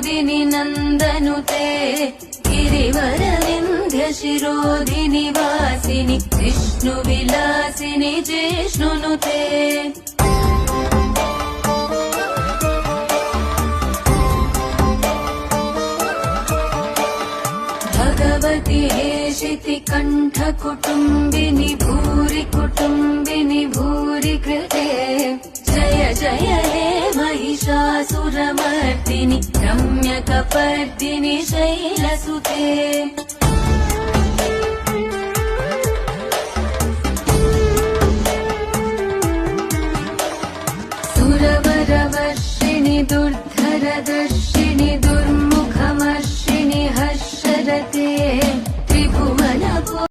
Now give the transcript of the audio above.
विनोदिनि नन्दनुते गिरिवरविन्ध्यशिरोधिनि वासिनि विष्णुविलासिनि जिष्णुनुते भगवति हेशिति कण्ठकुटुम्बिनि भूरि कुटुम्बिनि भूरि कृते जय जय हे महिषासुरमर्दिनि रम्यकपर्दिनि शैलसुते।